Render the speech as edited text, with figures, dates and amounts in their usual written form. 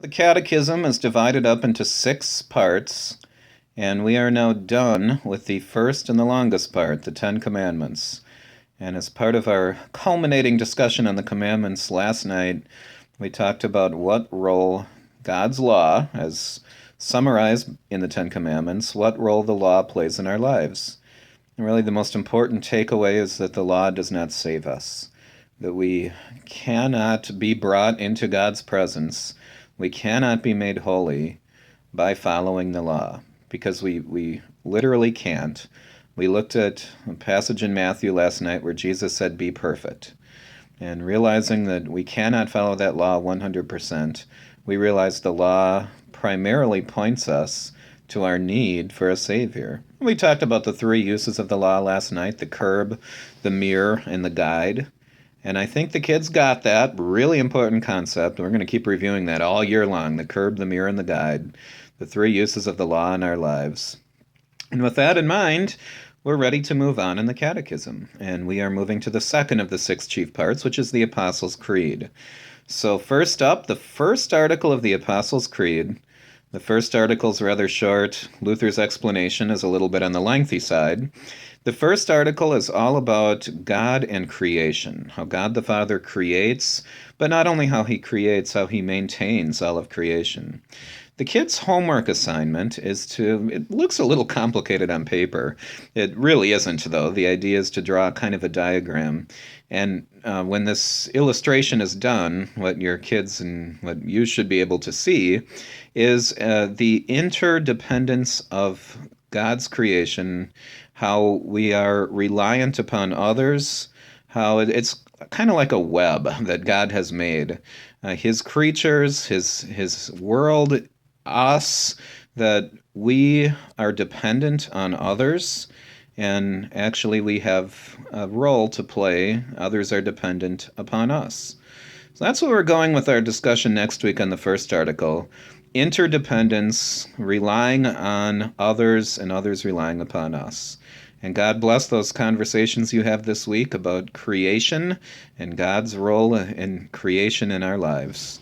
The Catechism is divided up into 6 parts, and we are now done with the first and the longest part, the Ten Commandments. And as part of our culminating discussion on the commandments last night, we talked about what role God's law, as summarized in the Ten Commandments, what role the law plays in our lives. And really, the most important takeaway is that the law does not save us, that we cannot be brought into God's presence. We cannot be made holy by following the law, because we literally can't. We looked at a passage in Matthew last night where Jesus said, "Be perfect." And realizing that we cannot follow that law 100%, we realize the law primarily points us to our need for a Savior. We talked about the 3 uses of the law last night: the curb, the mirror, and the guide. And I think the kids got that really important concept. We're going to keep reviewing that all year long: the curb, the mirror, and the guide, the 3 uses of the law in our lives. And with that in mind, we're ready to move on in the Catechism. And we are moving to the second of the 6 chief parts, which is the Apostles' Creed. So first up, the first article of the Apostles' Creed. The first article is rather short. Luther's explanation is a little bit on the lengthy side. The first article is all about God and creation, how God the Father creates, but not only how he creates, how he maintains all of creation. The kids' homework assignment is it looks a little complicated on paper. It really isn't, though. The idea is to draw kind of a diagram. And when this illustration is done, what your kids and what you should be able to see is the interdependence of God's creation, how we are reliant upon others, how it's kind of like a web that God has made. His creatures, his world, us, that we are dependent on others, and actually we have a role to play. Others are dependent upon us. So that's where we're going with our discussion next week on the first article: interdependence, relying on others and others relying upon us. And God bless those conversations you have this week about creation and God's role in creation in our lives.